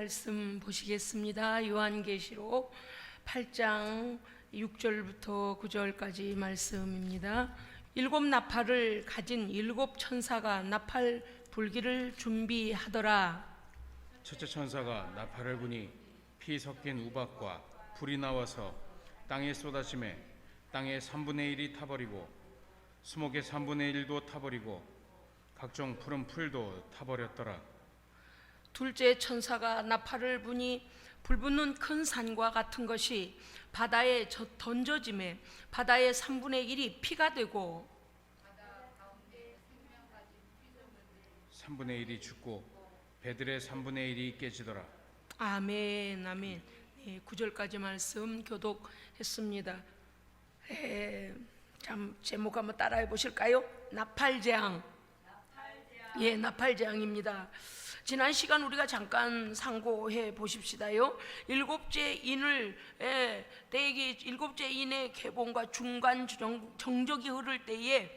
말씀 보시겠습니다. 요한계시록 8장 6절부터 9절까지 말씀입니다. 일곱 나팔을 가진 일곱 천사가 나팔 불기를 준비하더라. 첫째 천사가 나팔을 부니 피 섞인 우박과 불이 나와서 땅에 쏟아지매 땅의 3분의 1이 타버리고 수목의 3분의 1도 타버리고 각종 푸른 풀도 타버렸더라. 둘째 천사가 나팔을 부니 불붙는 큰 산과 같은 것이 바다에 던져지매 바다의 3분의 1이 피가 되고 3분의 1이 죽고 배들의 3분의 1이 깨지더라. 아멘. 아멘. 네, 9절까지 말씀 교독했습니다. 참 제목 한번 따라해 보실까요? 나팔재앙. 예, 나팔재앙입니다. 지난 시간 우리가 잠깐 상고해 보십시다요. 일곱째 인을 일곱째 인의 개봉과 중간 정적이 흐를 때에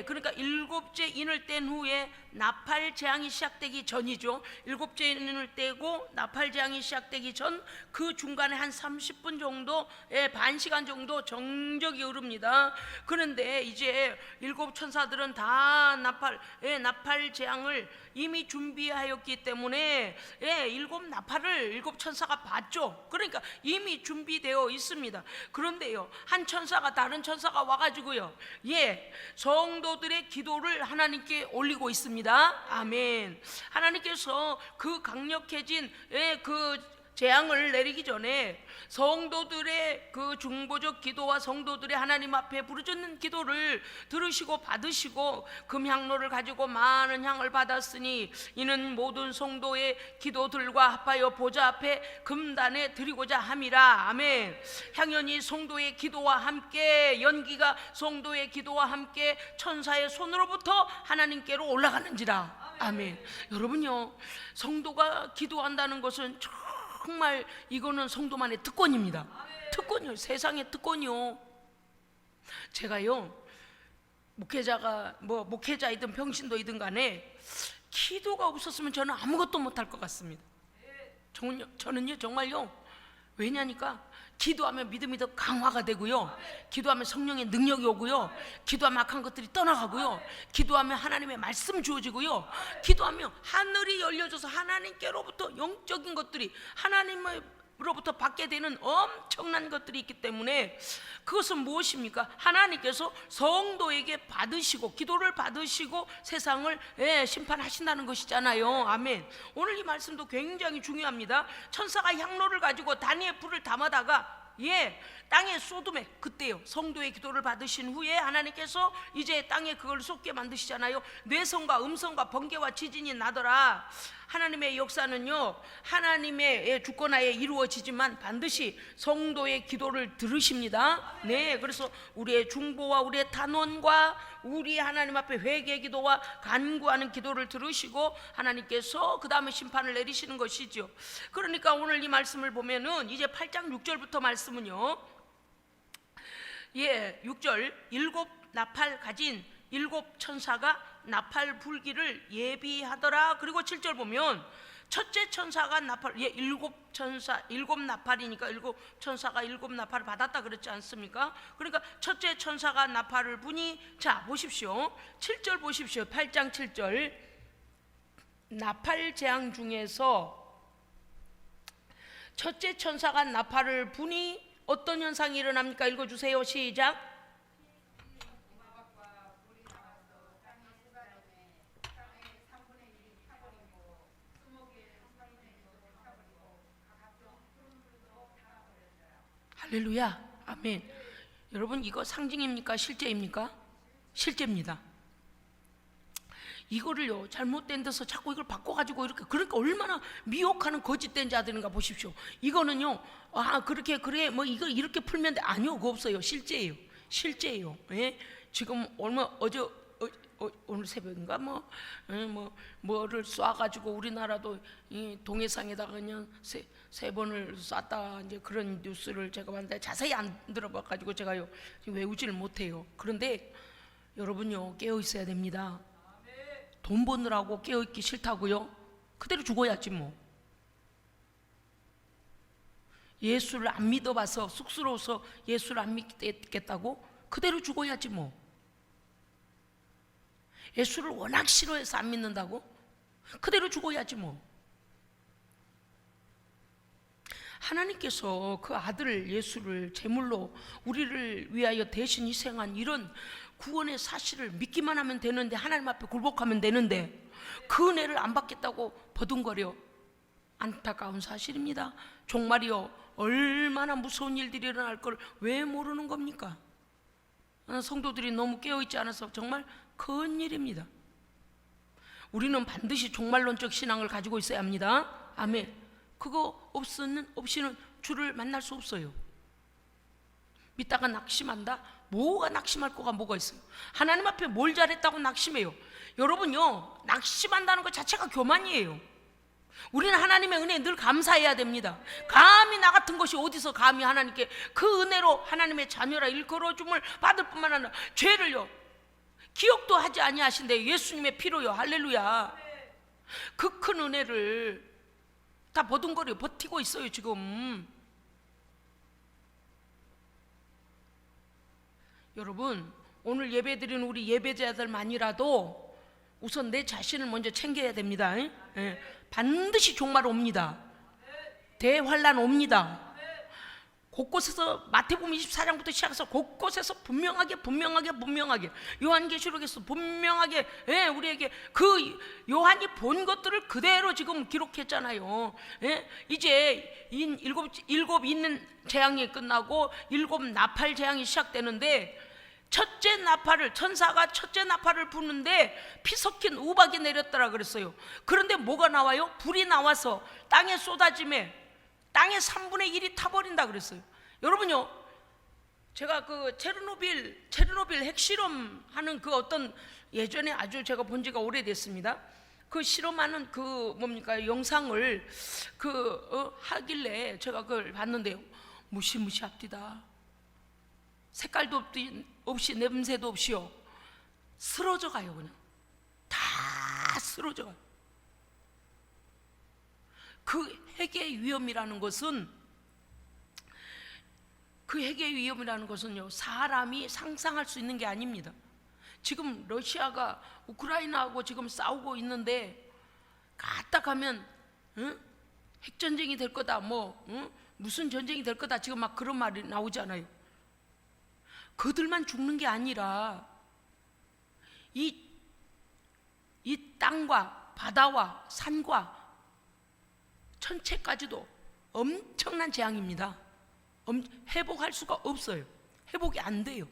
그러니까 일곱째 인을 뗀 후에 나팔 재앙이 시작되기 전이죠. 일곱째 인을 떼고 나팔 재앙이 시작되기 전 그 중간에 한 30분 정도, 반 시간 정도 정적이 흐릅니다. 그런데 이제 일곱 천사들은 다 나팔 재앙을 이미 준비하였기 때문에 일곱 나팔을 일곱 천사가 봤죠. 그러니까 이미 준비되어 있습니다. 그런데요, 한 천사가 다른 천사가 와가지고요, 성도들의 기도를 하나님께 올리고 있습니다. 아멘. 하나님께서 그 강력해진 그 재앙을 내리기 전에 성도들의 그 중보적 기도와 성도들의 하나님 앞에 부르짖는 기도를 들으시고 받으시고 금향로를 가지고 많은 향을 받았으니 이는 모든 성도의 기도들과 합하여 보좌 앞에 금단에 드리고자 함이라. 아멘. 향연이 성도의 기도와 함께, 연기가 성도의 기도와 함께 천사의 손으로부터 하나님께로 올라가는지라. 아멘. 여러분요, 성도가 기도한다는 것은 정말 이거는 성도만의 특권입니다. 특권이요, 세상의 특권이요. 제가요, 목회자이든 평신도이든 간에 기도가 없었으면 저는 아무것도 못할 것 같습니다. 저는요 정말요, 왜냐니까 기도하면 믿음이 더 강화가 되고요, 기도하면 성령의 능력이 오고요, 기도하면 악한 것들이 떠나가고요, 기도하면 하나님의 말씀 주어지고요, 기도하면 하늘이 열려져서 하나님께로부터 영적인 것들이 하나님으로부터 받게 되는 엄청난 것들이 있기 때문에, 그것은 무엇입니까? 하나님께서 성도에게 받으시고 기도를 받으시고 세상을 심판하신다는 것이잖아요. 아멘. 오늘 이 말씀도 굉장히 중요합니다. 천사가 향로를 가지고 단위의 불을 담아다가 땅에 쏟음에, 그때요 성도의 기도를 받으신 후에 하나님께서 이제 땅에 그걸 쏟게 만드시잖아요. 뇌성과 음성과 번개와 지진이 나더라. 하나님의 역사는요, 하나님의 주권하에 이루어지지만 반드시 성도의 기도를 들으십니다. 네, 그래서 우리의 중보와 우리의 탄원과 우리 하나님 앞에 회개 기도와 간구하는 기도를 들으시고 하나님께서 그 다음에 심판을 내리시는 것이죠. 그러니까 오늘 이 말씀을 보면은 이제 8장 6절부터 말씀은요, 6절 일곱 나팔 가진 일곱 천사가 나팔 불기를 예비하더라. 그리고 7절 보면 첫째 천사가 일곱 나팔이니까 일곱 천사가 일곱 나팔을 받았다 그랬지 않습니까? 그러니까 첫째 천사가 나팔을 부니, 자 보십시오, 7절 보십시오. 8장 7절 나팔 재앙 중에서 첫째 천사가 나팔을 부니 어떤 현상이 일어납니까? 읽어주세요. 시작. 할렐루야. 아멘. 여러분, 이거 상징입니까? 실제입니까? 실제입니다. 이거를요 잘못된 데서 자꾸 이걸 바꿔가지고 이렇게, 그러니까 얼마나 미혹하는 거짓된 자들인가 보십시오. 이거는요, 그렇게 그래 뭐 이걸 이렇게 풀면 돼, 아니요, 그거 없어요. 실제예요. 지금 오늘 새벽인가 뭐를 쏴가지고 우리나라도 이 동해상에다가 그냥 세 번을 쐈다, 이제 그런 뉴스를 제가 봤는데 자세히 안 들어봐가지고 제가요 지금 외우지를 못해요. 그런데 여러분요 깨어 있어야 됩니다. 돈 버느라고 깨어있기 싫다고요? 그대로 죽어야지 뭐. 예수를 안 믿어봐서 쑥스러워서 예수를 안 믿겠다고? 그대로 죽어야지 뭐. 예수를 워낙 싫어해서 안 믿는다고? 그대로 죽어야지 뭐. 하나님께서 그 아들 예수를 제물로 우리를 위하여 대신 희생한 이런 구원의 사실을 믿기만 하면 되는데, 하나님 앞에 굴복하면 되는데 그 은혜를 안 받겠다고 버둥거려. 안타까운 사실입니다. 종말이요, 얼마나 무서운 일들이 일어날 걸 왜 모르는 겁니까? 성도들이 너무 깨어있지 않아서 정말 큰 일입니다. 우리는 반드시 종말론적 신앙을 가지고 있어야 합니다. 아멘. 그거 없이는 주를 만날 수 없어요. 믿다가 낙심한다? 뭐가 낙심할 거가 뭐가 있어요? 하나님 앞에 뭘 잘했다고 낙심해요? 여러분요, 낙심한다는 것 자체가 교만이에요. 우리는 하나님의 은혜에 늘 감사해야 됩니다. 감히 나 같은 것이 어디서 감히 하나님께 그 은혜로 하나님의 자녀라 일컬어줌을 받을 뿐만 아니라 죄를요 기억도 하지 아니하신데 예수님의 피로요, 할렐루야. 그 큰 은혜를 다 버둥거려 버티고 있어요 지금. 여러분, 오늘 예배드리는 우리 예배자들만이라도 우선 내 자신을 먼저 챙겨야 됩니다. 반드시 종말 옵니다. 대환란 옵니다. 곳곳에서 마태복음 24장부터 시작해서 곳곳에서 분명하게 요한계시록에서 분명하게 우리에게 그 요한이 본 것들을 그대로 지금 기록했잖아요. 이제 일곱 있는 재앙이 끝나고 일곱 나팔 재앙이 시작되는데, 첫째 나팔을, 천사가 첫째 나팔을 부는데 피 섞인 우박이 내렸더라 그랬어요. 그런데 뭐가 나와요? 불이 나와서 땅에 쏟아짐에 땅의 3분의 1이 타버린다 그랬어요. 여러분요, 제가 그 체르노빌 핵실험하는 그 어떤, 예전에 아주 제가 본 지가 오래됐습니다. 그 실험하는 그 뭡니까 영상을 하길래 제가 그걸 봤는데요, 무시무시합디다. 색깔도 없이 냄새도 없이요, 쓰러져 가요. 그냥 다 쓰러져 가요. 그 핵의 위험이라는 것은, 사람이 상상할 수 있는 게 아닙니다. 지금 러시아가 우크라이나하고 지금 싸우고 있는데 갔다 가면 핵전쟁이 될 거다, 무슨 전쟁이 될 거다, 지금 막 그런 말이 나오잖아요. 그들만 죽는 게 아니라 이 땅과 바다와 산과 천체까지도 엄청난 재앙입니다. 회복할 수가 없어요. 회복이 안 돼요.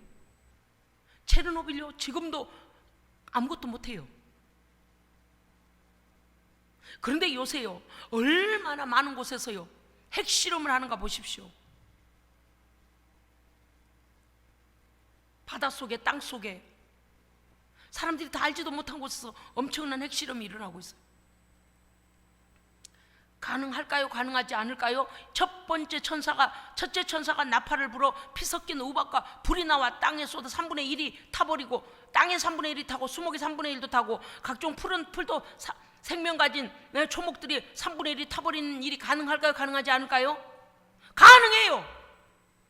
체르노빌요, 지금도 아무것도 못해요. 그런데 요새요, 얼마나 많은 곳에서요 핵실험을 하는가 보십시오. 바닷속에, 땅속에 사람들이 다 알지도 못한 곳에서 엄청난 핵실험이 일어나고 있어요. 가능할까요? 가능하지 않을까요? 첫째 천사가 나팔을 불어 피 섞인 우박과 불이 나와 땅에 쏟아 3분의 1이 타버리고, 땅의 3분의 1이 타고 수목의 3분의 1도 타고 각종 푸른 풀도 생명 가진 초목들이 3분의 1이 타버리는 일이 가능할까요? 가능하지 않을까요? 가능해요.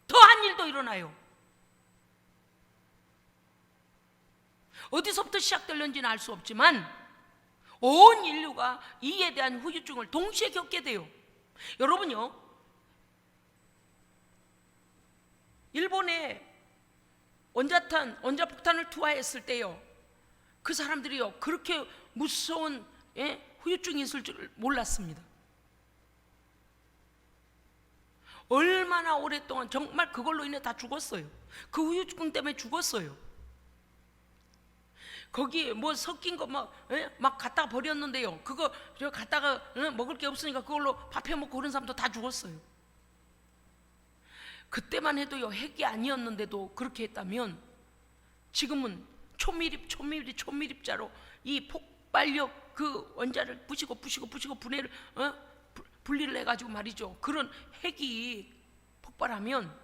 더한 일도 일어나요. 어디서부터 시작될는지는 알 수 없지만 온 인류가 이에 대한 후유증을 동시에 겪게 돼요. 여러분요, 일본에 원자폭탄을 투하했을 때요, 그 사람들이요 그렇게 무서운 후유증이 있을 줄 몰랐습니다. 얼마나 오랫동안 정말 그걸로 인해 다 죽었어요. 그 후유증 때문에 죽었어요. 거기 뭐 섞인 거 막 갖다가 버렸는데요, 그거 갖다가 먹을 게 없으니까 그걸로 밥 해 먹고 그런 사람도 다 죽었어요. 그때만 해도요 핵이 아니었는데도 그렇게 했다면, 지금은 초미립자로 이 폭발력 그 원자를 부시고 분해를 분리를 해가지고 말이죠, 그런 핵이 폭발하면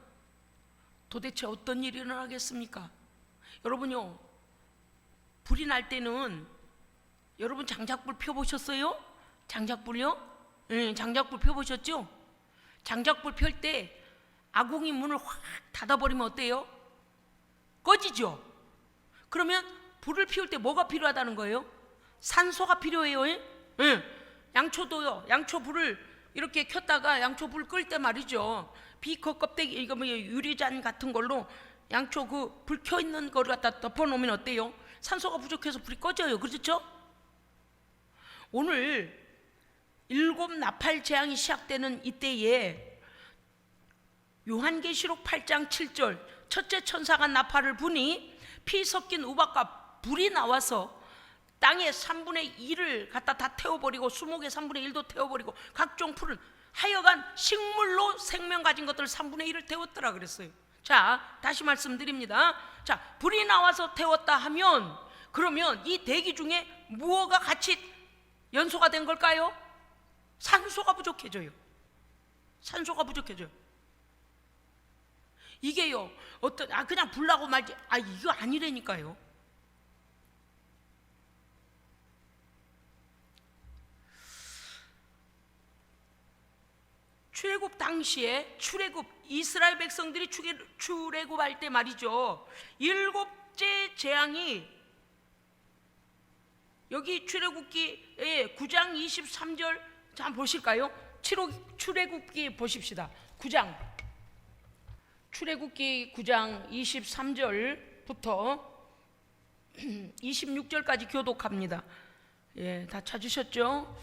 도대체 어떤 일이 일어나겠습니까? 여러분요, 불이 날 때는, 여러분 장작불 펴보셨어요? 장작불요? 장작불 펴보셨죠? 장작불 펼 때 아궁이 문을 확 닫아버리면 어때요? 꺼지죠. 그러면 불을 피울 때 뭐가 필요하다는 거예요? 산소가 필요해요. 예? 양초도요. 양초 불을 이렇게 켰다가 양초 불 끌 때 말이죠, 비커 껍데기, 이거 뭐 유리잔 같은 걸로 양초 그 불 켜 있는 거를 갖다 덮어 놓으면 어때요? 산소가 부족해서 불이 꺼져요. 그렇죠? 오늘 7 나팔 재앙이 시작되는 이때에 요한계시록 8장 7절 첫째 천사가 나팔을 부니 피 섞인 우박과 불이 나와서 땅의 3분의 1을 갖다 다 태워버리고 수목의 3분의 1도 태워버리고 각종 풀은 하여간 식물로 생명 가진 것들 3분의 1을 태웠더라 그랬어요. 자, 다시 말씀드립니다. 자, 불이 나와서 태웠다 하면 그러면 이 대기 중에 무엇가 같이 연소가 된 걸까요? 산소가 부족해져요. 산소가 부족해져요. 이게요, 그냥 불나고 말지, 이거 아니라니까요. 출애굽 당시에 이스라엘 백성들이 출애굽할 때 말이죠, 7째 재앙이 여기 출애굽기 9장 23절 한번 보실까요? 출애굽기 보십시다. 9장 출애굽기 9장 23절부터 26절까지 교독합니다. 예, 다 찾으셨죠?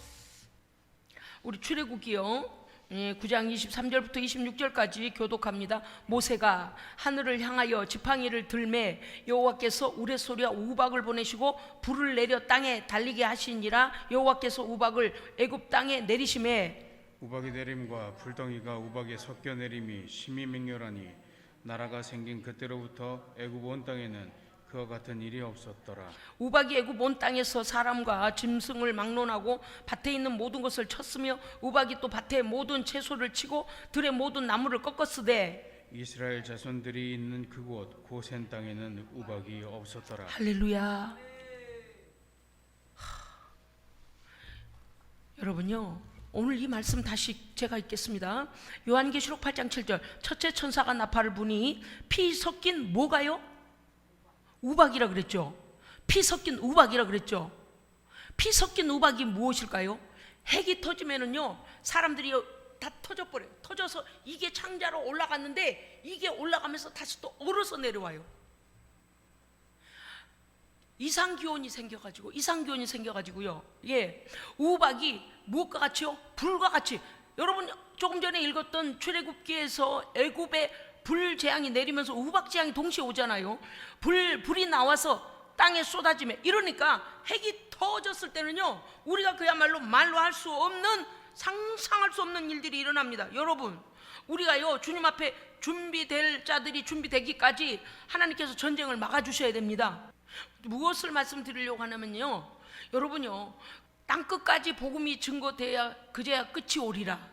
우리 출애굽기요 9장 23절부터 26절까지 교독합니다. 모세가 하늘을 향하여 지팡이를 들매 여호와께서 우레소리와 우박을 보내시고 불을 내려 땅에 달리게 하시니라. 여호와께서 우박을 애굽 땅에 내리심에 우박이 내림과 불덩이가 우박에 섞여 내림이 심히 맹렬하니 나라가 생긴 그때로부터 애굽 온 땅에는 그와 같은 일이 없었더라. 우박이 애굽 온 땅에서 사람과 짐승을 막론하고 밭에 있는 모든 것을 쳤으며 우박이 또 밭의 모든 채소를 치고 들의 모든 나무를 꺾었으되 이스라엘 자손들이 있는 그곳 고센 땅에는 우박이 없었더라. 할렐루야. 여러분요, 오늘 이 말씀 다시 제가 읽겠습니다. 요한계시록 8장 7절 첫째 천사가 나팔을 부니 피 섞인 뭐가요? 우박이라 그랬죠. 피 섞인 우박이라 그랬죠. 피 섞인 우박이 무엇일까요? 핵이 터지면은요, 사람들이 다 터져버려요. 터져서 이게 창자로 올라갔는데 이게 올라가면서 다시 또 얼어서 내려와요. 이상기온이 생겨가지고요. 예, 우박이 무엇과 같이요? 불과 같이. 여러분 조금 전에 읽었던 출애굽기에서 애굽의 불 재앙이 내리면서 우박 재앙이 동시에 오잖아요. 불이 나와서 땅에 쏟아지며, 이러니까 핵이 터졌을 때는요, 우리가 그야말로 말로 할 수 없는, 상상할 수 없는 일들이 일어납니다. 여러분, 우리가요, 주님 앞에 준비될 자들이 준비되기까지 하나님께서 전쟁을 막아주셔야 됩니다. 무엇을 말씀드리려고 하냐면요, 여러분요, 땅끝까지 복음이 증거돼야 그제야 끝이 오리라.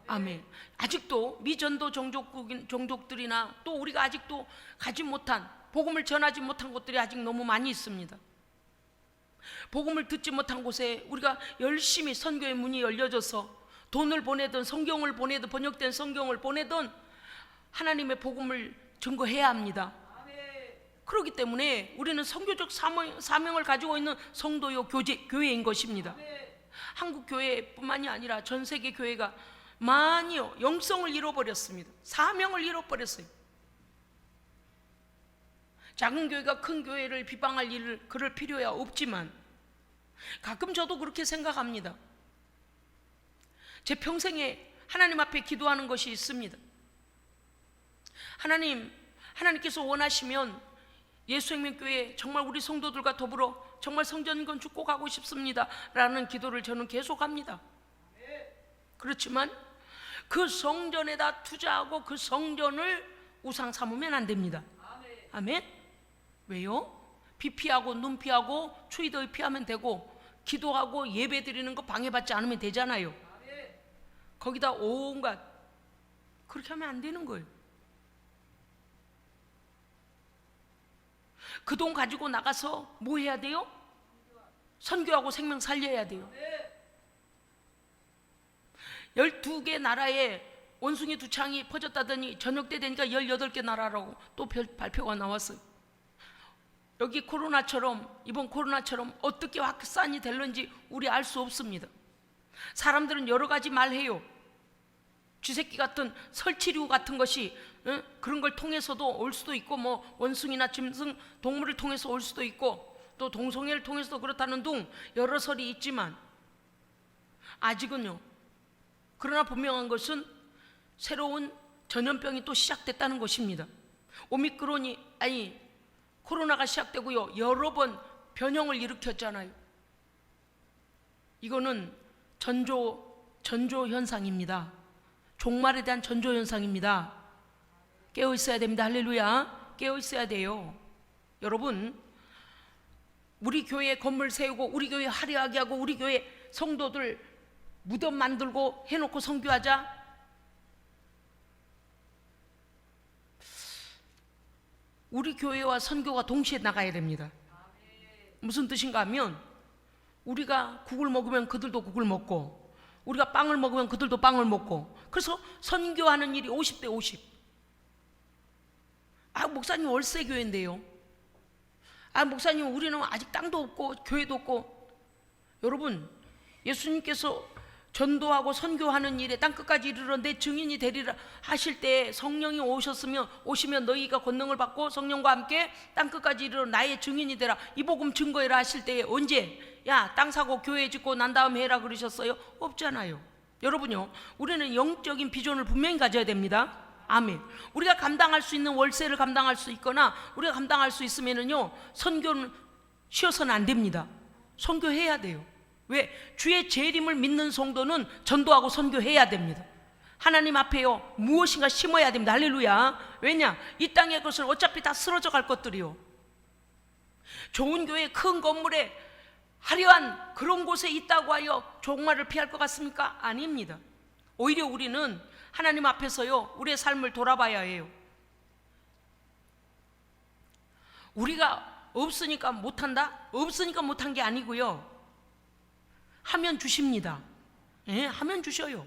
아멘. 아직도 미전도 종족들이나 또 우리가 아직도 가지 못한, 복음을 전하지 못한 곳들이 아직 너무 많이 있습니다. 복음을 듣지 못한 곳에 우리가 열심히 선교의 문이 열려져서 돈을 보내든 성경을 보내든 번역된 성경을 보내든 하나님의 복음을 증거해야 합니다. 그렇기 때문에 우리는 선교적 사명을 가지고 있는 성도요 교회인 것입니다. 한국 교회뿐만이 아니라 전 세계 교회가 많이요 영성을 잃어버렸습니다. 사명을 잃어버렸어요. 작은 교회가 큰 교회를 비방할 일을 그럴 필요야 없지만 가끔 저도 그렇게 생각합니다. 제 평생에 하나님 앞에 기도하는 것이 있습니다. 하나님께서 원하시면 예수생명교회 정말 우리 성도들과 더불어 정말 성전 건축 가고 싶습니다 라는 기도를 저는 계속합니다. 그렇지만 그 성전에다 투자하고 그 성전을 우상 삼으면 안 됩니다. 아멘. 왜요? 비 피하고 눈 피하고 추위 더위 피하면 되고 기도하고 예배 드리는 거 방해받지 않으면 되잖아요. 거기다 온갖 그렇게 하면 안 되는 거예요. 그 돈 가지고 나가서 뭐 해야 돼요? 선교하고 생명 살려야 돼요. 12개 나라에 원숭이 두 창이 퍼졌다더니 저녁 때 되니까 18개 나라라고 또 발표가 나왔어요. 여기 코로나처럼, 이번 코로나처럼 어떻게 확산이 될는지 우리 알 수 없습니다. 사람들은 여러 가지 말해요. 쥐새끼 같은 설치류 같은 것이 그런 걸 통해서도 올 수도 있고, 뭐 원숭이나 짐승 동물을 통해서 올 수도 있고, 또 동성애를 통해서도 그렇다는 등 여러 설이 있지만 아직은요, 그러나 분명한 것은 새로운 전염병이 또 시작됐다는 것입니다. 코로나가 시작되고요, 여러 번 변형을 일으켰잖아요. 이거는 전조 현상입니다. 종말에 대한 전조 현상입니다. 깨어 있어야 됩니다. 할렐루야. 깨어 있어야 돼요. 여러분, 우리 교회 건물 세우고, 우리 교회 화려하게 하고, 우리 교회 성도들 무덤 만들고 해놓고 선교하자. 우리 교회와 선교가 동시에 나가야 됩니다. 무슨 뜻인가 하면, 우리가 국을 먹으면 그들도 국을 먹고, 우리가 빵을 먹으면 그들도 빵을 먹고, 그래서 선교하는 일이 50대 50. 목사님 월세 교회인데요. 목사님 우리는 아직 땅도 없고 교회도 없고. 여러분, 예수님께서 전도하고 선교하는 일에 땅끝까지 이르러 내 증인이 되리라 하실 때 성령이 오시면 너희가 권능을 받고 성령과 함께 땅끝까지 이르러 나의 증인이 되라, 이 복음 증거해라 하실 때 언제 땅 사고 교회 짓고 난 다음에 해라 그러셨어요? 없잖아요. 여러분요, 우리는 영적인 비전을 분명히 가져야 됩니다. 아멘. 우리가 감당할 수 있는 월세를 감당할 수 있거나 우리가 감당할 수 있으면은요, 선교는 쉬어서는 안 됩니다. 선교해야 돼요. 왜? 주의 재림을 믿는 성도는 전도하고 선교해야 됩니다. 하나님 앞에요, 무엇인가 심어야 됩니다. 할렐루야. 왜냐? 이 땅의 것을 어차피 다 쓰러져 갈 것들이요. 좋은 교회, 큰 건물에 화려한 그런 곳에 있다고 하여 종말을 피할 것 같습니까? 아닙니다. 오히려 우리는 하나님 앞에서요, 우리의 삶을 돌아봐야 해요. 우리가 없으니까 못한다? 없으니까 못한 게 아니고요, 하면 주십니다. 하면 주셔요.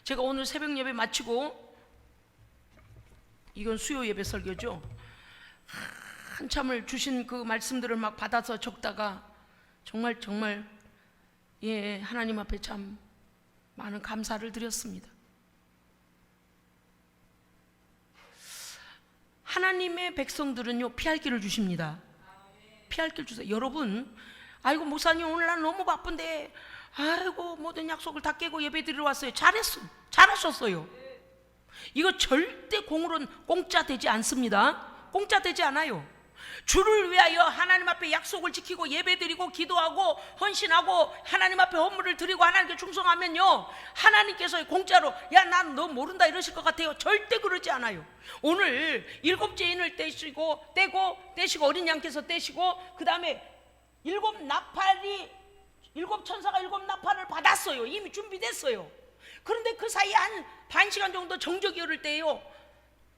제가 오늘 새벽 예배 마치고, 이건 수요 예배 설교죠, 한참을 주신 그 말씀들을 막 받아서 적다가 정말 하나님 앞에 참 많은 감사를 드렸습니다. 하나님의 백성들은요, 피할 길을 주십니다. 피할 길 주세요. 여러분, 아이고 목사님 오늘 난 너무 바쁜데, 아이고 모든 약속을 다 깨고 예배 드리러 왔어요. 잘하셨어요. 이거 절대 공짜 되지 않습니다. 공짜 되지 않아요. 주를 위하여 하나님 앞에 약속을 지키고 예배드리고 기도하고 헌신하고 하나님 앞에 헌물을 드리고 하나님께 충성하면요, 하나님께서 공짜로 난 너 모른다 이러실 것 같아요. 절대 그러지 않아요. 오늘 7째 인을 떼시고 어린 양께서 떼시고, 그 다음에 7 천사가 7 나팔을 받았어요. 이미 준비됐어요. 그런데 그 사이에 한 반 시간 정도 정적이 흐를 때요,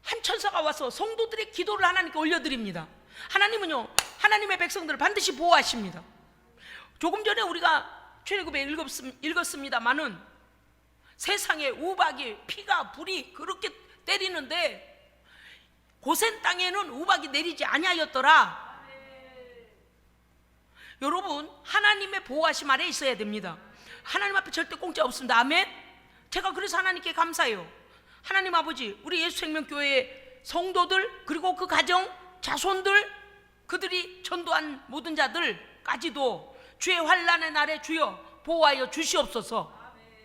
한 천사가 와서 성도들의 기도를 하나님께 올려드립니다. 하나님은요, 하나님의 백성들을 반드시 보호하십니다. 조금 전에 우리가 출애굽에 읽었습니다마는 세상에 우박이, 피가, 불이 그렇게 때리는데 고센 땅에는 우박이 내리지 아니하였더라. 여러분, 하나님의 보호하심 아래 있어야 됩니다. 하나님 앞에 절대 공짜 없습니다. 아멘. 제가 그래서 하나님께 감사해요. 하나님 아버지, 우리 예수생명교회 성도들, 그리고 그 가정 자손들, 그들이 전도한 모든 자들까지도 주의 환난의 날에 주여 보호하여 주시옵소서.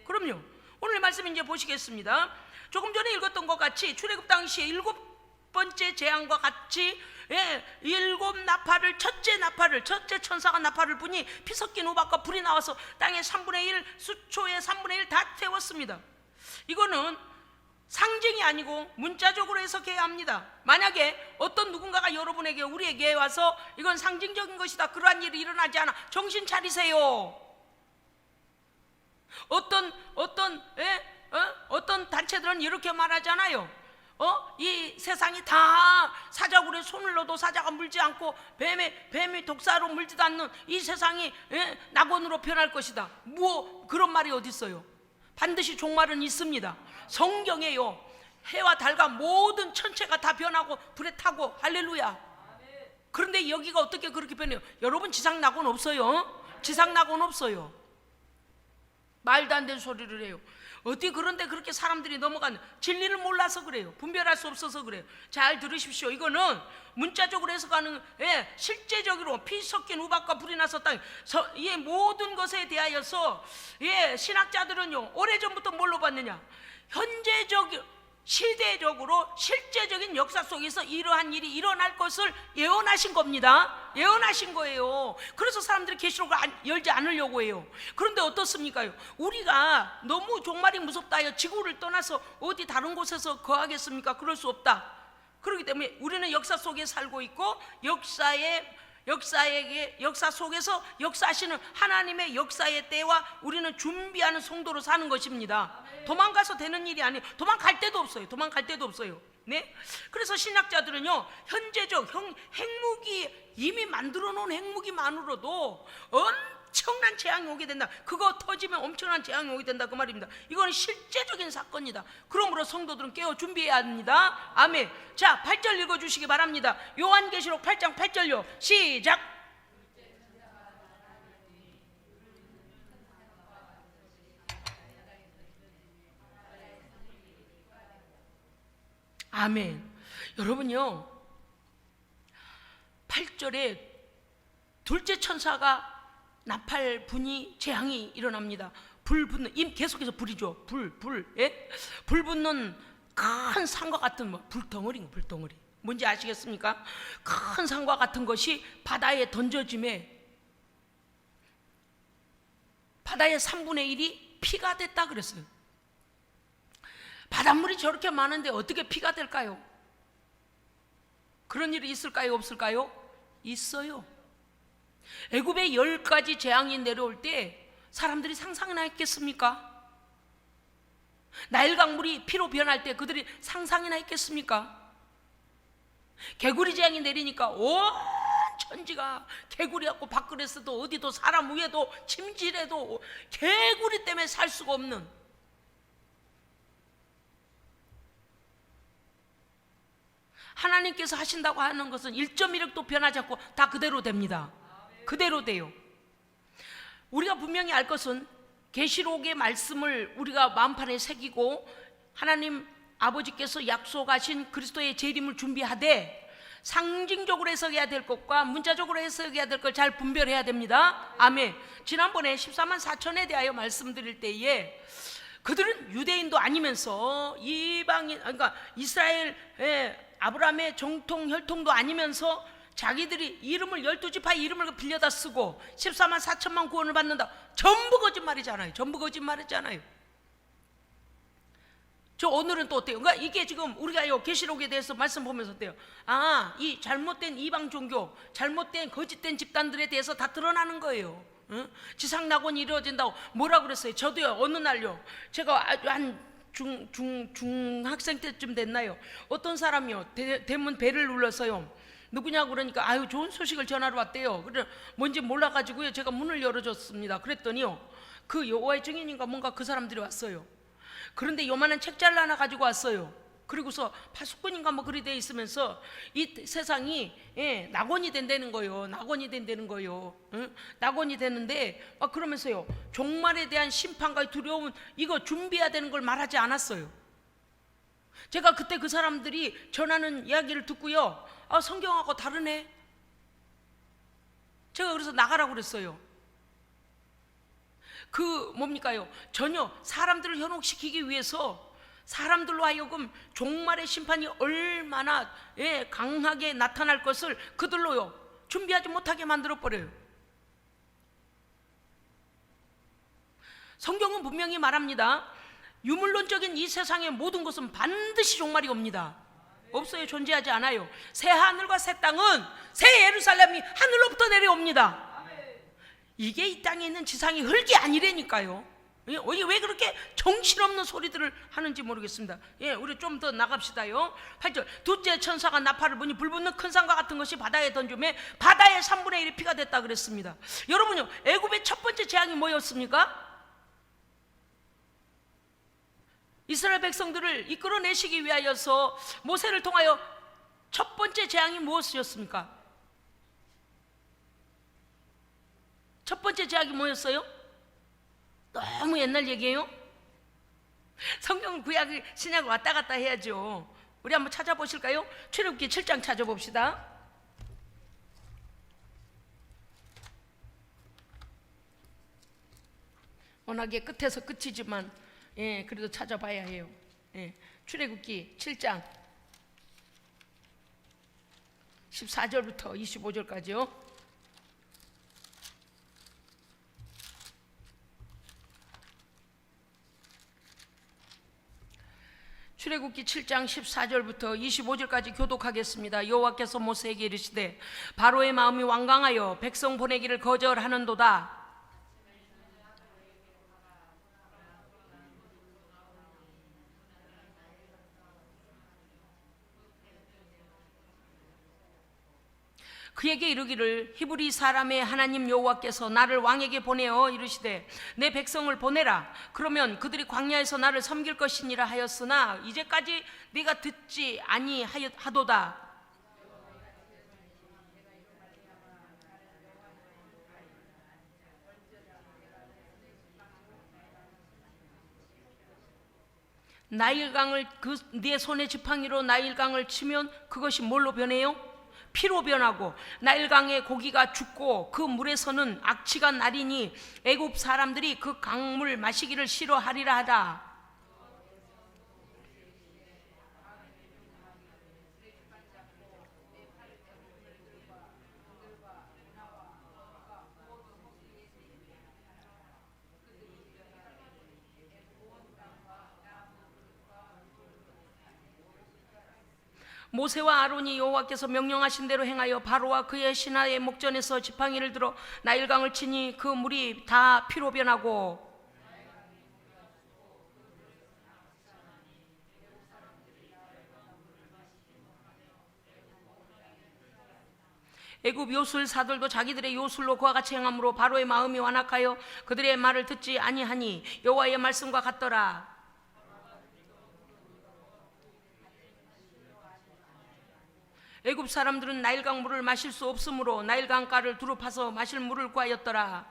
그럼요. 오늘 말씀 이제 보시겠습니다. 조금 전에 읽었던 것 같이 출애굽 당시에 7번째 재앙과 같이 7 나팔을, 첫째 천사가 나팔을 부니 피 섞인 우박과 불이 나와서 땅의 3분의 1, 수초의 3분의 1 다 태웠습니다. 이거는 상징이 아니고 문자적으로 해석해야 합니다. 만약에 어떤 누군가가 여러분에게, 우리에게 와서 이건 상징적인 것이다, 그러한 일이 일어나지 않아, 정신 차리세요. 어떤 단체들은 이렇게 말하잖아요. 이 세상이 다 사자굴에 손을 넣어도 사자가 물지 않고 뱀이 독사로 물지도 않는 이 세상이 낙원으로 변할 것이다. 그런 말이 어디 있어요? 반드시 종말은 있습니다. 성경에요, 해와 달과 모든 천체가 다 변하고 불에 타고, 할렐루야. 그런데 여기가 어떻게 그렇게 변해요? 여러분, 지상낙원 없어요. 지상낙원 없어요. 말도 안 되는 소리를 해요. 어떻게 그런데 그렇게 사람들이 넘어가는, 진리를 몰라서 그래요. 분별할 수 없어서 그래요. 잘 들으십시오. 이거는 문자적으로 해석하는, 실제적으로 피 섞인 우박과 불이 나서 땅, 이 모든 것에 대하여서 신학자들은요, 오래전부터 뭘로 봤느냐, 현재적 시대적으로 실제적인 역사 속에서 이러한 일이 일어날 것을 예언하신 겁니다. 예언하신 거예요. 그래서 사람들이 계시록을 열지 않으려고 해요. 그런데 어떻습니까? 우리가 너무 종말이 무섭다 해요 지구를 떠나서 어디 다른 곳에서 거하겠습니까? 그럴 수 없다. 그렇기 때문에 우리는 역사 속에 살고 있고, 역사 속에서 역사하시는 하나님의 역사의 때와 우리는 준비하는 성도로 사는 것입니다. 도망가서 되는 일이 아니에요. 도망갈 데도 없어요. 도망갈 데도 없어요. 네? 그래서 신학자들은요, 현재적 핵무기, 이미 만들어 놓은 핵무기만으로도 엄청난 재앙이 오게 된다. 그거 터지면 엄청난 재앙이 오게 된다, 그 말입니다. 이거는 실제적인 사건이다. 그러므로 성도들은 깨어 준비해야 합니다. 아멘. 자, 8절 읽어주시기 바랍니다. 요한계시록 8장 8절요. 시작. 아멘. 여러분요, 8절에 둘째 천사가 나팔 분이 재앙이 일어납니다. 불 붙는, 계속해서 불이죠. 불 붙는 큰 산과 같은 불덩어리. 뭔지 아시겠습니까? 큰 산과 같은 것이 바다에 던져짐에 바다의 3분의 1이 피가 됐다 그랬어요. 바닷물이 저렇게 많은데 어떻게 피가 될까요? 그런 일이 있을까요? 없을까요? 있어요. 애굽에 10가지 재앙이 내려올 때 사람들이 상상이나 했겠습니까? 나일 강물이 피로 변할 때 그들이 상상이나 했겠습니까? 개구리 재앙이 내리니까 온 천지가 개구리 갖고 밥그릇에도 어디도 사람 위에도 침실에도 개구리 때문에 살 수가 없는, 하나님께서 하신다고 하는 것은 1.1억도 변하지 않고 다 그대로 됩니다. 그대로 돼요. 우리가 분명히 알 것은 계시록의 말씀을 우리가 마음판에 새기고 하나님 아버지께서 약속하신 그리스도의 재림을 준비하되, 상징적으로 해석해야 될 것과 문자적으로 해석해야 될 걸 잘 분별해야 됩니다. 아멘. 지난번에 14만 4천에 대하여 말씀드릴 때에 그들은 유대인도 아니면서 이방인, 그러니까 이스라엘 아브라함의 정통 혈통도 아니면서 자기들이 이름을 12지파의 이름을 빌려다 쓰고 14만 4천만 구원을 받는다. 전부 거짓말이잖아요. 전부 거짓말이잖아요. 저 오늘은 또 어때요? 그러니까 이게 지금 우리가 계시록에 대해서 말씀 보면서 어때요? 아, 이 잘못된 이방 종교, 잘못된 거짓된 집단들에 대해서 다 드러나는 거예요. 응? 지상낙원이 이루어진다고 뭐라 그랬어요? 저도요, 어느 날요, 제가 한 중학생 때쯤 됐나요? 어떤 사람이요, 대문 벨을 눌러서요, 누구냐고 그러니까 아유, 좋은 소식을 전하러 왔대요. 그래, 뭔지 몰라가지고요, 제가 문을 열어줬습니다. 그랬더니요, 그 여호와의 증인인가 뭔가 그 사람들이 왔어요. 그런데 요만한 책자를 하나 가지고 왔어요. 그리고서 파수꾼인가 뭐 그리 돼 있으면서 이 세상이 낙원이 된다는 거예요. 낙원이 된다는 거예요. 응? 낙원이 되는데 막 그러면서요, 종말에 대한 심판과 두려움, 이거 준비해야 되는 걸 말하지 않았어요. 제가 그때 그 사람들이 전하는 이야기를 듣고요, 아, 성경하고 다르네. 제가 그래서 나가라고 그랬어요. 그 뭡니까요? 전혀 사람들을 현혹시키기 위해서 사람들로 하여금 종말의 심판이 얼마나 강하게 나타날 것을 그들로요 준비하지 못하게 만들어버려요. 성경은 분명히 말합니다. 유물론적인 이 세상의 모든 것은 반드시 종말이 옵니다. 없어요. 존재하지 않아요. 새 하늘과 새 땅은, 새 예루살렘이 하늘로부터 내려옵니다. 이게 이 땅에 있는 지상의 흙이 아니라니까요. 왜 그렇게 정신없는 소리들을 하는지 모르겠습니다. 우리 좀 더 나갑시다요. 8절, 둘째 천사가 나팔을 부니 불붙는 큰 산과 같은 것이 바다에 던짐에 바다의 3분의 1이 피가 됐다 그랬습니다. 여러분요, 애굽의 첫 번째 재앙이 뭐였습니까? 이스라엘 백성들을 이끌어내시기 위하여서 모세를 통하여 첫 번째 재앙이 무엇이었습니까? 첫 번째 재앙이 뭐였어요? 너무 옛날 얘기예요? 성경 구약 신약 왔다 갔다 해야죠. 우리 한번 찾아보실까요? 출애굽기 7장 찾아봅시다. 워낙에 끝에서 끝이지만 그래도 찾아봐야 해요. 출애굽기 7장 14절부터 25절까지요. 출애굽기 7장 14절부터 25절까지 교독하겠습니다. 여호와께서 모세에게 이르시되 바로의 마음이 완강하여 백성 보내기를 거절하는도다. 그에게 이르기를 히브리 사람의 하나님 여호와께서 나를 왕에게 보내어 이르시되 내 백성을 보내라. 그러면 그들이 광야에서 나를 섬길 것이니라 하였으나 이제까지 네가 듣지 아니하도다. 나일강을 네 손의 지팡이로 나일강을 치면 그것이 뭘로 변해요? 피로 변하고 나일강의 고기가 죽고 그 물에서는 악취가 나리니 애굽 사람들이 그 강물 마시기를 싫어하리라 하다. 모세와 아론이 여호와께서 명령하신 대로 행하여 바로와 그의 신하의 목전에서 지팡이를 들어 나일강을 치니 그 물이 다 피로 변하고 애굽 요술사들도 자기들의 요술로 그와 같이 행함으로 바로의 마음이 완악하여 그들의 말을 듣지 아니하니 여호와의 말씀과 같더라. 애굽 사람들은 나일강 물을 마실 수 없으므로 나일강가를 두루 파서 마실 물을 구하였더라.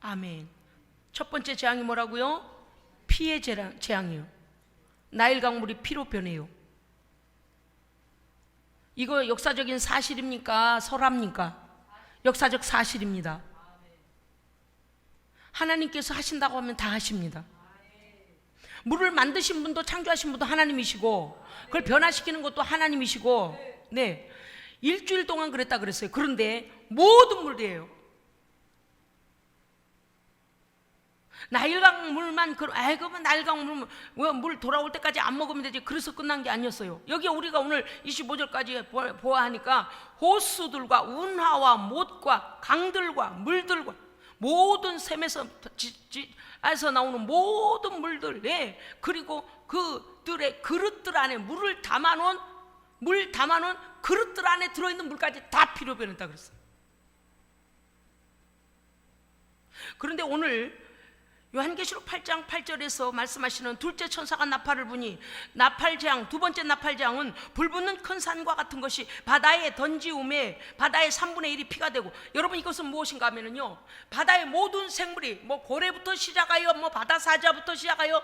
아멘. 첫 번째 재앙이 뭐라고요? 피의 재앙이요. 나일강 물이 피로 변해요. 이거 역사적인 사실입니까? 설합니까? 역사적 사실입니다. 하나님께서 하신다고 하면 다 하십니다. 물을 만드신 분도 창조하신 분도 하나님이시고 그걸 변화시키는 것도 하나님이시고 네, 일주일 동안 그랬다 그랬어요. 그런데 모든 물이에요. 나일강 물만 그러면 나일강 물 돌아올 때까지 안 먹으면 되지. 그래서 끝난 게 아니었어요. 여기 우리가 오늘 25절까지 보아하니까 호수들과 운하와 못과 강들과 물들과 모든 샘에서 나오는 모든 물들, 네. 그리고 그들의 그릇들 안에 물 담아놓은 그릇들 안에 들어있는 물까지 다 피로 변했다 그랬어요. 그런데 오늘 요한계시록 8장 8절에서 말씀하시는 둘째 천사가 나팔을 부니 나팔재앙, 두 번째 나팔재앙은 불붙는 큰 산과 같은 것이 바다에 던지움에 바다의 3분의 1이 피가 되고, 여러분 이것은 무엇인가 하면요, 바다의 모든 생물이 고래부터 시작하여 바다 사자부터 시작하여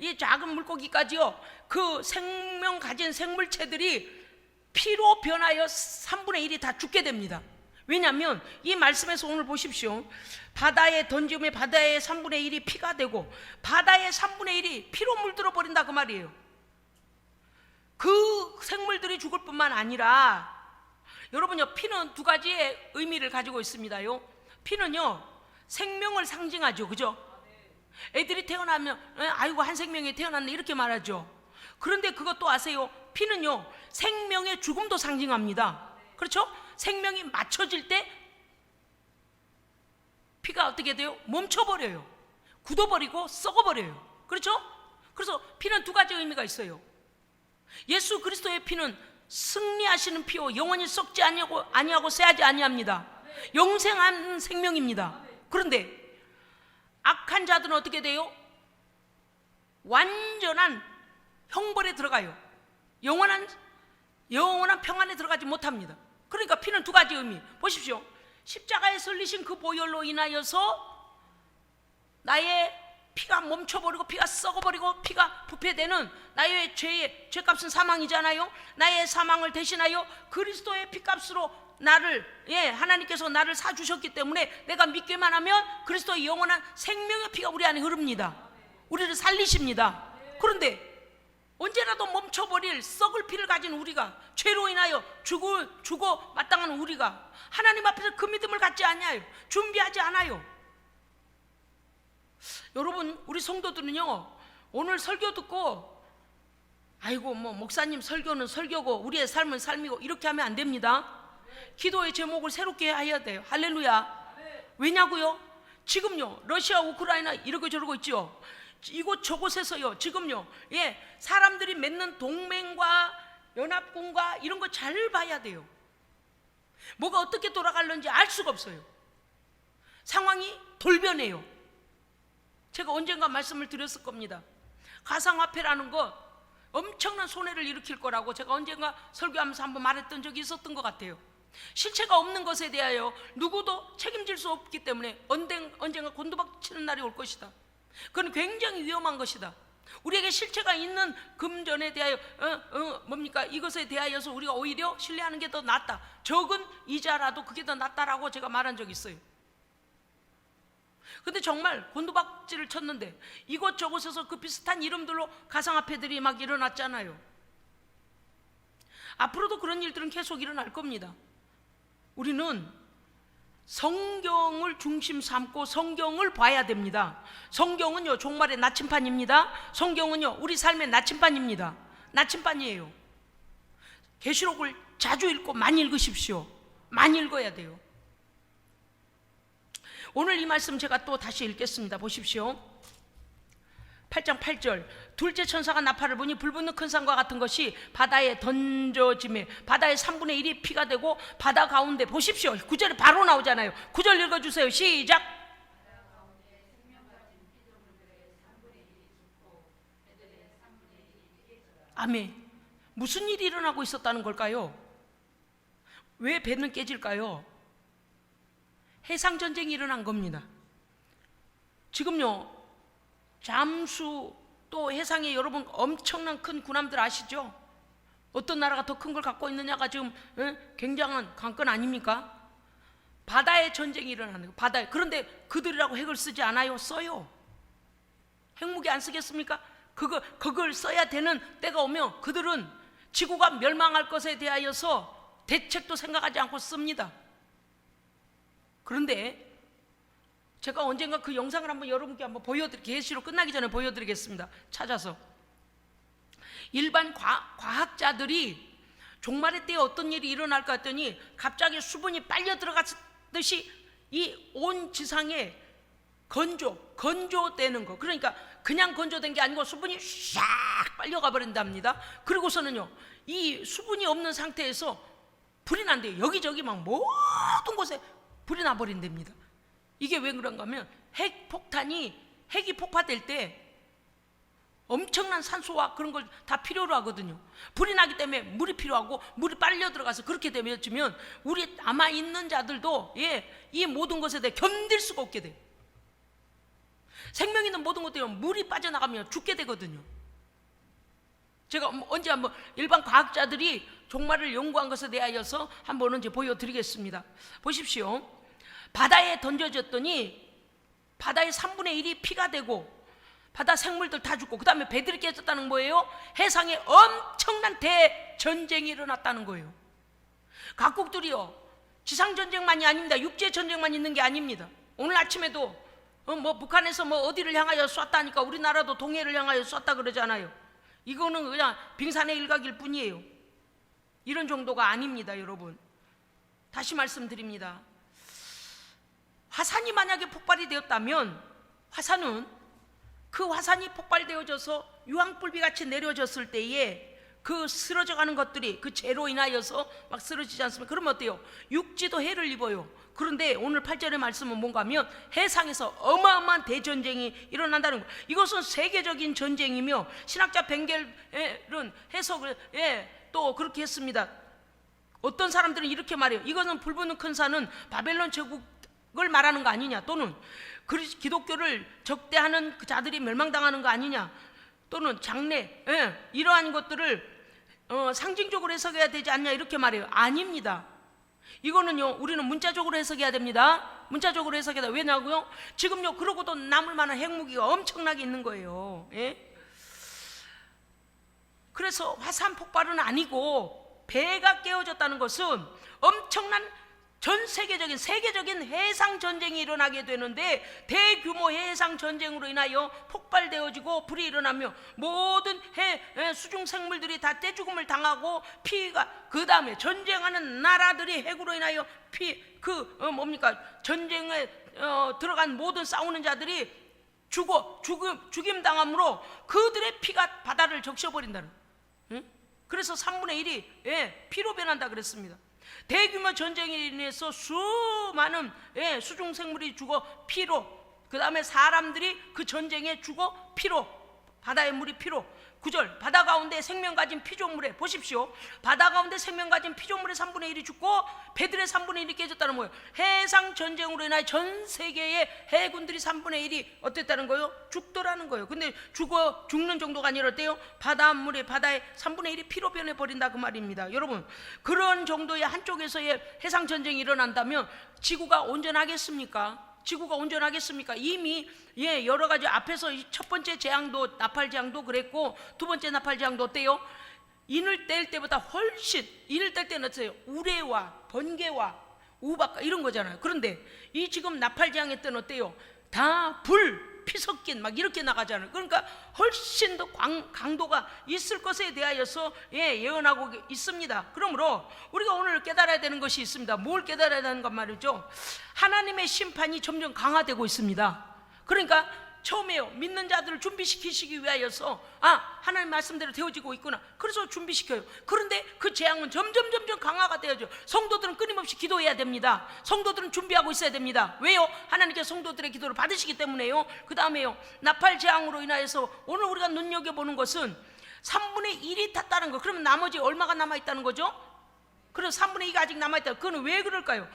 이 작은 물고기까지요, 그 생명 가진 생물체들이 피로 변하여 3분의 1이 다 죽게 됩니다. 왜냐하면 이 말씀에서 오늘 보십시오. 바다에 던지면 바다의 3분의 1이 피가 되고 바다의 3분의 1이 피로 물들어 버린다 그 말이에요. 그 생물들이 죽을 뿐만 아니라 여러분요, 피는 두 가지의 의미를 가지고 있습니다요. 피는요 생명을 상징하죠. 그죠? 애들이 태어나면 아이고 한 생명이 태어났네 이렇게 말하죠. 그런데 그것도 아세요? 피는요 생명의 죽음도 상징합니다. 그렇죠? 생명이 맞춰질 때 피가 어떻게 돼요? 멈춰버려요. 굳어버리고 썩어버려요. 그렇죠? 그래서 피는 두 가지 의미가 있어요. 예수 그리스도의 피는 승리하시는 피요 영원히 썩지 아니하고 쇠하지 아니합니다. 영생한 생명입니다. 그런데 악한 자들은 어떻게 돼요? 완전한 형벌에 들어가요. 영원한 평안에 들어가지 못합니다. 그러니까 피는 두 가지 의미. 보십시오. 십자가에 설리신 그 보혈로 인하여서 나의 피가 멈춰버리고 피가 썩어버리고 피가 부패되는 나의 죄의 죄값은 사망이잖아요. 나의 사망을 대신하여 그리스도의 피값으로 나를 하나님께서 나를 사주셨기 때문에 내가 믿기만 하면 그리스도의 영원한 생명의 피가 우리 안에 흐릅니다. 우리를 살리십니다. 그런데 언제라도 멈춰버릴 썩을 피를 가진 우리가, 죄로 인하여 죽어 마땅한 우리가 하나님 앞에서 그 믿음을 갖지 않아요. 준비하지 않아요. 여러분, 우리 성도들은요, 오늘 설교 듣고 아이고 뭐 목사님 설교는 설교고 우리의 삶은 삶이고 이렇게 하면 안 됩니다. 기도의 제목을 새롭게 해야 돼요. 할렐루야. 왜냐고요? 지금요, 러시아 우크라이나 이러고 저러고 있죠. 이곳 저곳에서요, 지금요, 사람들이 맺는 동맹과 연합군과 이런 거 잘 봐야 돼요. 뭐가 어떻게 돌아가는지 알 수가 없어요. 상황이 돌변해요. 제가 언젠가 말씀을 드렸을 겁니다. 가상화폐라는 거 엄청난 손해를 일으킬 거라고 제가 언젠가 설교하면서 한번 말했던 적이 있었던 것 같아요. 실체가 없는 것에 대하여 누구도 책임질 수 없기 때문에 언젠가 곤두박치는 날이 올 것이다. 그건 굉장히 위험한 것이다. 우리에게 실체가 있는 금전에 대하여 이것에 대하여서 우리가 오히려 신뢰하는 게 더 낫다. 적은 이자라도 그게 더 낫다라고 제가 말한 적이 있어요. 근데 정말 곤두박질을 쳤는데 이곳저곳에서 그 비슷한 이름들로 가상화폐들이 막 일어났잖아요. 앞으로도 그런 일들은 계속 일어날 겁니다. 우리는 성경을 중심 삼고 성경을 봐야 됩니다. 성경은요, 종말의 나침판입니다. 성경은요, 우리 삶의 나침판입니다. 나침판이에요. 계시록을 자주 읽고 많이 읽으십시오. 많이 읽어야 돼요. 오늘 이 말씀 제가 또 다시 읽겠습니다. 보십시오. 8장 8절, 둘째 천사가 나팔을 부니 불붙는 큰 산과 같은 것이 바다에 던져짐에 바다의 3분의 1이 피가 되고 바다 가운데, 보십시오, 9절에 바로 나오잖아요. 9절 읽어주세요. 시작. 아멘. 무슨 일이 일어나고 있었다는 걸까요? 왜 배는 깨질까요? 해상전쟁이 일어난 겁니다. 지금요, 잠수 또 해상에 여러분 엄청난 큰 군함들 아시죠? 어떤 나라가 더 큰 걸 갖고 있느냐가 지금 굉장한 관건 아닙니까? 바다에 전쟁이 일어나는 거예요. 바다에. 그런데 그들이라고 핵을 쓰지 않아요? 써요. 핵무기 안 쓰겠습니까? 그걸 써야 되는 때가 오면 그들은 지구가 멸망할 것에 대하여서 대책도 생각하지 않고 씁니다. 그런데 제가 언젠가 그 영상을 한번 여러분께 한번 계시록 끝나기 전에 보여드리겠습니다. 찾아서. 일반 과학자들이 종말의 때에 어떤 일이 일어날까 했더니 갑자기 수분이 빨려 들어갔듯이 이 온 지상에 건조되는 거. 그러니까 그냥 건조된 게 아니고 수분이 싹 빨려가 버린답니다. 그리고서는요, 이 수분이 없는 상태에서 불이 난대요. 여기저기 막 모든 곳에 불이 나버린답니다. 이게 왜 그런가 하면 핵이 폭파될 때 엄청난 산소와 그런 걸 다 필요로 하거든요. 불이 나기 때문에 물이 필요하고 물이 빨려 들어가서 그렇게 되면 우리 남아있는 자들도 이 모든 것에 대해 견딜 수가 없게 돼요. 생명 있는 모든 것들이 물이 빠져나가면 죽게 되거든요. 제가 언제 한번 일반 과학자들이 종말을 연구한 것에 대하여서 한번 언제 보여드리겠습니다. 보십시오. 바다에 던져졌더니 바다의 3분의 1이 피가 되고 바다 생물들 다 죽고, 그 다음에 배들이 깨졌다는 거예요. 해상에 엄청난 대전쟁이 일어났다는 거예요. 각국들이요, 지상전쟁만이 아닙니다. 육지전쟁만 있는 게 아닙니다. 오늘 아침에도 북한에서 어디를 향하여 쐈다니까 우리나라도 동해를 향하여 쐈다 그러잖아요. 이거는 그냥 빙산의 일각일 뿐이에요. 이런 정도가 아닙니다. 여러분, 다시 말씀드립니다. 화산이 만약에 폭발이 되었다면 그 화산이 폭발되어져서 유황불비 같이 내려졌을 때에 그 쓰러져가는 것들이 그 죄로 인하여서 막 쓰러지지 않습니까? 그러면 어때요? 육지도 해를 입어요. 그런데 오늘 8절의 말씀은 뭔가 하면 해상에서 어마어마한 대전쟁이 일어난다는 거예요. 이것은 세계적인 전쟁이며 신학자 벵겔은 해석을 또 그렇게 했습니다. 어떤 사람들은 이렇게 말해요. 이것은 불붙는 큰 산은 바벨론 제국을 말하는 거 아니냐, 또는 기독교를 적대하는 그 자들이 멸망당하는 거 아니냐, 또는 장래, 이러한 것들을 상징적으로 해석해야 되지 않냐, 이렇게 말해요. 아닙니다. 이거는요, 우리는 문자적으로 해석해야 됩니다. 문자적으로 해석해야 돼요. 왜냐고요? 지금요, 그러고도 남을 만한 핵무기가 엄청나게 있는 거예요. 그래서 화산 폭발은 아니고 배가 깨어졌다는 것은 엄청난 세계적인 해상 전쟁이 일어나게 되는데, 대규모 해상 전쟁으로 인하여 폭발되어지고 불이 일어나며 모든 수중 생물들이 다 떼죽음을 당하고 그 다음에 전쟁하는 나라들이 핵으로 인하여 전쟁에 들어간 모든 싸우는 자들이 죽임 당함으로 그들의 피가 바다를 적셔버린다는. 그래서 3분의 1이 피로 변한다 그랬습니다. 대규모 전쟁에 인해서 수많은 수중 생물이 죽어 피로, 그 다음에 사람들이 그 전쟁에 죽어 피로, 바다의 물이 피로. 9절, 바다 가운데 생명 가진 피조물에, 보십시오, 바다 가운데 생명 가진 피조물의 3분의 1이 죽고 배들의 3분의 1이 깨졌다는 거예요. 해상 전쟁으로 인하여 전 세계의 해군들이 3분의 1이 어땠다는 거예요? 죽더라는 거예요. 근데 죽는 정도가 아니라 어때요? 바다의 3분의 1이 피로 변해버린다, 그 말입니다. 여러분, 그런 정도의 한쪽에서의 해상 전쟁이 일어난다면 지구가 온전하겠습니까? 지구가 온전하겠습니까? 이미 여러 가지 앞에서 첫 번째 재앙도, 나팔 재앙도 그랬고, 두 번째 나팔 재앙도 어때요? 인을 뗄 때보다 훨씬, 인을 뗄 때는 어때요? 우레와 번개와 우박과 이런 거잖아요. 그런데 이 지금 나팔 재앙의 때는 어때요? 다 피 섞인 막 이렇게 나가잖아요. 그러니까 훨씬 더 강도가 있을 것에 대하여서 예언하고 있습니다. 그러므로 우리가 오늘 깨달아야 되는 것이 있습니다. 뭘 깨달아야 되는 것 말이죠? 하나님의 심판이 점점 강화되고 있습니다. 그러니까 처음에요, 믿는 자들을 준비시키시기 위하여서 하나님 말씀대로 되어지고 있구나, 그래서 준비시켜요. 그런데 그 재앙은 점점 강화가 되어져. 성도들은 끊임없이 기도해야 됩니다. 성도들은 준비하고 있어야 됩니다. 왜요? 하나님께서 성도들의 기도를 받으시기 때문에요. 그 다음에요, 나팔 재앙으로 인하여서 오늘 우리가 눈여겨보는 것은 3분의 1이 탔다는 거. 그러면 나머지 얼마가 남아있다는 거죠? 그래서 3분의 2가 아직 남아있다. 그건 왜 그럴까요?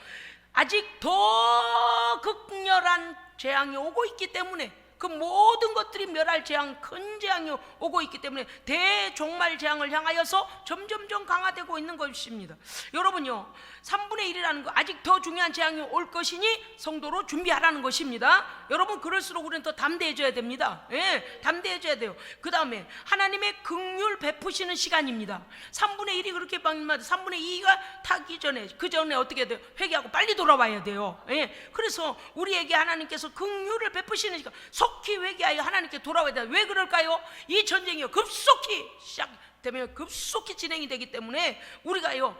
아직 더 극렬한 재앙이 오고 있기 때문에, 그 모든 것들이 멸할 재앙, 큰 재앙이 오고 있기 때문에 대종말 재앙을 향하여서 점점 강화되고 있는 것입니다. 여러분요, 3분의 1이라는 거, 아직 더 중요한 재앙이 올 것이니 성도로 준비하라는 것입니다. 여러분, 그럴수록 우리는 더 담대해져야 됩니다. 담대해져야 돼요. 그 다음에 하나님의 긍휼 베푸시는 시간입니다. 3분의 1이 그렇게 방임하다 3분의 2가 타기 전에, 그 전에 어떻게 돼요? 회개하고 빨리 돌아와야 돼요. 그래서 우리에게 하나님께서 긍휼을 베푸시는 시간, 속히 회개하여 하나님께 돌아와야 돼요. 왜 그럴까요? 이 전쟁이요, 급속히 시작되면 급속히 진행이 되기 때문에 우리가요,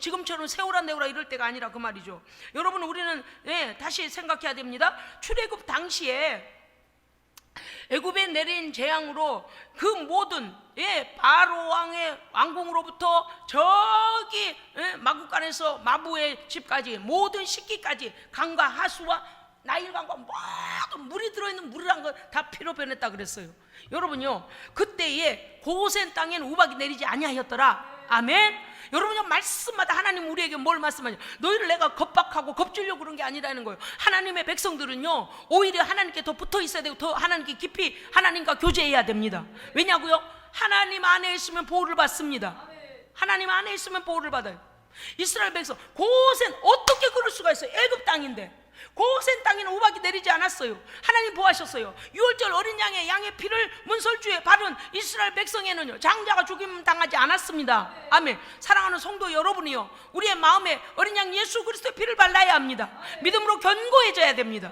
지금처럼 세우라 내우라 이럴 때가 아니라 그 말이죠. 여러분, 우리는 다시 생각해야 됩니다. 출애굽 당시에 애굽에 내린 재앙으로 그 모든 바로 왕의 왕궁으로부터 저기 마구간에서 마부의 집까지 모든 식기까지, 강과 하수와 나일강과 모든 물이 들어있는 물이란 걸 다 피로 변했다 그랬어요. 여러분요, 그때에 고센 땅엔 우박이 내리지 아니하였더라. 아멘. 여러분요, 말씀마다 하나님 우리에게 뭘 말씀하냐? 너희를 내가 겁박하고 겁주려고 그런 게 아니라는 거예요. 하나님의 백성들은요, 오히려 하나님께 더 붙어 있어야 되고, 더 하나님께 깊이 하나님과 교제해야 됩니다. 왜냐고요? 하나님 안에 있으면 보호를 받습니다. 하나님 안에 있으면 보호를 받아요. 이스라엘 백성, 고센, 어떻게 그럴 수가 있어요? 애굽 땅인데 고센 땅에는 우박이 내리지 않았어요. 하나님 보호하셨어요. 6월절 어린 양의 피를 문설주에 바른 이스라엘 백성에는요, 장자가 죽임 당하지 않았습니다. 아멘. 사랑하는 성도 여러분이요, 우리의 마음에 어린 양 예수 그리스도의 피를 발라야 합니다. 믿음으로 견고해져야 됩니다.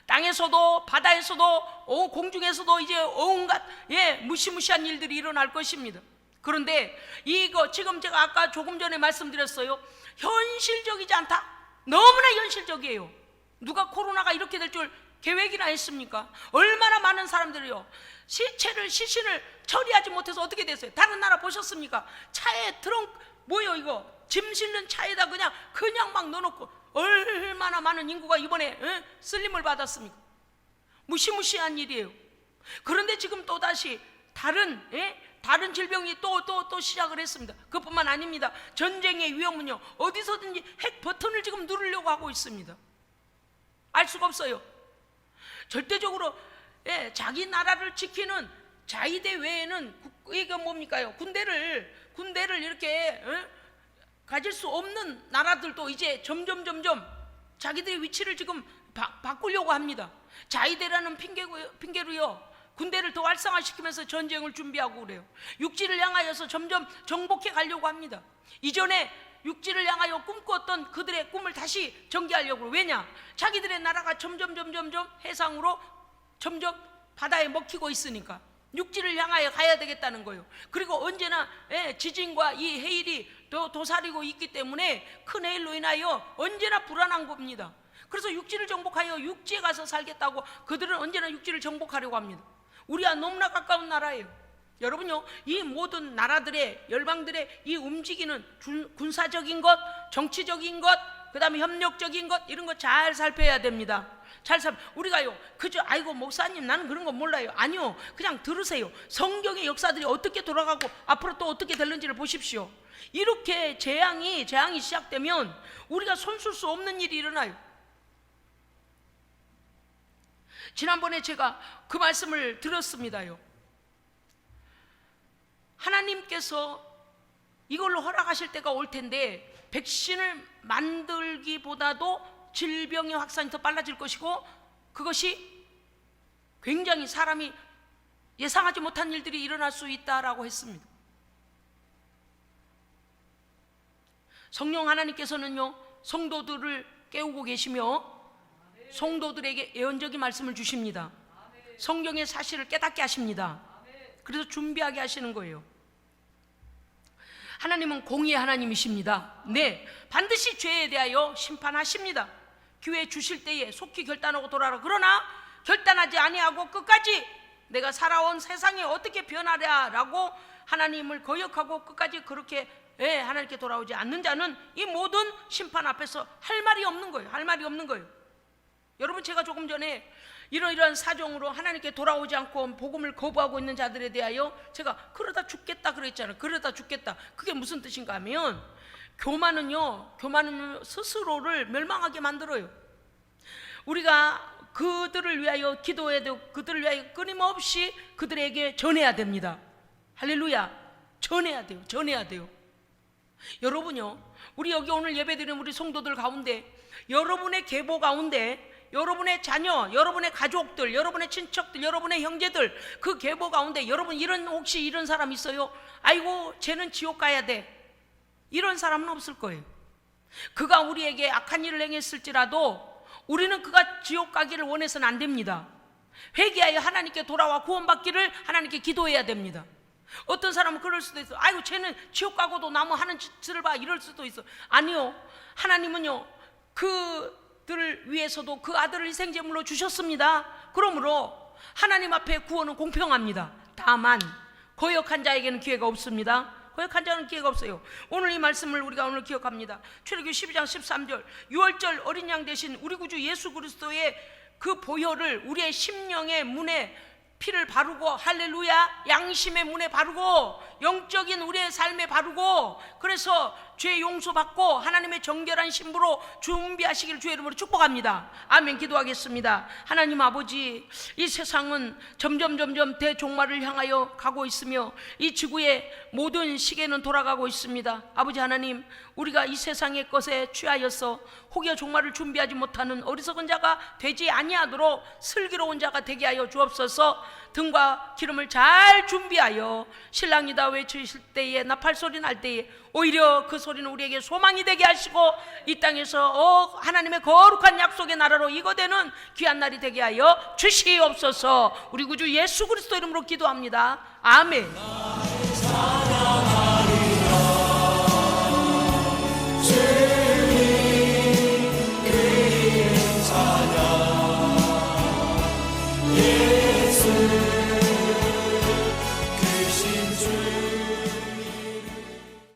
땅에서도 바다에서도 공중에서도 이제 온갖 무시무시한 일들이 일어날 것입니다. 그런데 이거 지금 제가 아까 조금 전에 말씀드렸어요. 현실적이지 않다. 너무나 현실적이에요. 누가 코로나가 이렇게 될 줄 계획이나 했습니까? 얼마나 많은 사람들이요, 시신을 처리하지 못해서 어떻게 됐어요? 다른 나라 보셨습니까? 차에 뭐요 이거? 짐 실는 차에다 그냥 막 넣어놓고 얼마나 많은 인구가 이번에 쓸림을 받았습니까? 무시무시한 일이에요. 그런데 지금 또다시 다른 질병이 또 시작을 했습니다. 그것뿐만 아닙니다. 전쟁의 위험은요, 어디서든지 핵 버튼을 지금 누르려고 하고 있습니다. 알 수가 없어요. 절대적으로 자기 나라를 지키는 자위대 외에는 이게 뭡니까요? 군대를 이렇게 가질 수 없는 나라들도 이제 점점 자기들의 위치를 지금 바꾸려고 합니다. 자위대라는 핑계로요, 군대를 더 활성화시키면서 전쟁을 준비하고 그래요. 육지를 향하여서 점점 정복해 가려고 합니다. 이전에 육지를 향하여 꿈꿨던 그들의 꿈을 다시 전개하려고. 왜냐? 자기들의 나라가 점점 해상으로 점점 바다에 먹히고 있으니까 육지를 향하여 가야 되겠다는 거예요. 그리고 언제나 지진과 이 해일이 도사리고 있기 때문에 큰 해일로 인하여 언제나 불안한 겁니다. 그래서 육지를 정복하여 육지에 가서 살겠다고 그들은 언제나 육지를 정복하려고 합니다. 우리와 너무나 가까운 나라예요. 여러분요, 이 모든 나라들의, 열방들의 이 움직이는 군사적인 것, 정치적인 것, 그 다음에 협력적인 것, 이런 거 잘 살펴야 됩니다. 우리가요, 그저 아이고 목사님 나는 그런 거 몰라요. 아니요, 그냥 들으세요. 성경의 역사들이 어떻게 돌아가고 앞으로 또 어떻게 될는지를 보십시오. 이렇게 재앙이 시작되면 우리가 손쓸 수 없는 일이 일어나요. 지난번에 제가 그 말씀을 들었습니다요. 하나님께서 이걸로 허락하실 때가 올 텐데 백신을 만들기보다도 질병의 확산이 더 빨라질 것이고, 그것이 굉장히 사람이 예상하지 못한 일들이 일어날 수 있다라고 했습니다. 성령 하나님께서는요, 성도들을 깨우고 계시며 성도들에게 예언적인 말씀을 주십니다. 성경의 사실을 깨닫게 하십니다. 그래서 준비하게 하시는 거예요. 하나님은 공의의 하나님이십니다. 네, 반드시 죄에 대하여 심판하십니다. 기회 주실 때에 속히 결단하고 돌아라. 그러나 결단하지 아니하고 끝까지 내가 살아온 세상에 어떻게 변하랴라고 하나님을 거역하고 끝까지 그렇게 하나님께 돌아오지 않는 자는 이 모든 심판 앞에서 할 말이 없는 거예요. 할 말이 없는 거예요. 여러분, 제가 조금 전에 이러이러한 사정으로 하나님께 돌아오지 않고 복음을 거부하고 있는 자들에 대하여 제가 그러다 죽겠다 그랬잖아요. 그러다 죽겠다. 그게 무슨 뜻인가 하면, 교만은요 스스로를 멸망하게 만들어요. 우리가 그들을 위하여 기도해야 되고 그들을 위하여 끊임없이 그들에게 전해야 됩니다. 할렐루야. 전해야 돼요. 여러분요, 우리 여기 오늘 예배드리는 우리 성도들 가운데, 여러분의 계보 가운데 여러분의 자녀, 여러분의 가족들, 여러분의 친척들, 여러분의 형제들, 그 계보 가운데 여러분 혹시 이런 사람 있어요? 아이고 쟤는 지옥 가야 돼. 이런 사람은 없을 거예요. 그가 우리에게 악한 일을 행했을지라도 우리는 그가 지옥 가기를 원해서는 안 됩니다. 회개하여 하나님께 돌아와 구원받기를 하나님께 기도해야 됩니다. 어떤 사람은 그럴 수도 있어. 아이고 쟤는 지옥 가고도 나무 하는 짓을 봐. 이럴 수도 있어. 아니요, 하나님은요 그들을 위해서도 그 아들을 희생제물로 주셨습니다. 그러므로 하나님 앞에 구원은 공평합니다. 다만 거역한 자에게는 기회가 없습니다. 거역한 자는 기회가 없어요. 오늘 이 말씀을 우리가 오늘 기억합니다. 출애굽기 12장 13절, 유월절 어린 양 대신 우리 구주 예수 그리스도의 그 보혈을 우리의 심령의 문에 피를 바르고, 할렐루야, 양심의 문에 바르고, 영적인 우리의 삶에 바르고, 그래서 죄 용서받고 하나님의 정결한 신부로 준비하시기를 주의 이름으로 축복합니다. 아멘. 기도하겠습니다. 하나님 아버지, 이 세상은 점점 대종말을 향하여 가고 있으며 이 지구의 모든 시계는 돌아가고 있습니다. 아버지 하나님, 우리가 이 세상의 것에 취하여서 혹여 종말을 준비하지 못하는 어리석은 자가 되지 아니하도록 슬기로운 자가 되게 하여 주옵소서. 등과 기름을 잘 준비하여 신랑이다 외치실 때에, 나팔소리 날 때에 오히려 그 소리는 우리에게 소망이 되게 하시고 이 땅에서 하나님의 거룩한 약속의 나라로 이거되는 귀한 날이 되게 하여 주시옵소서. 우리 구주 예수 그리스도 이름으로 기도합니다. 아멘.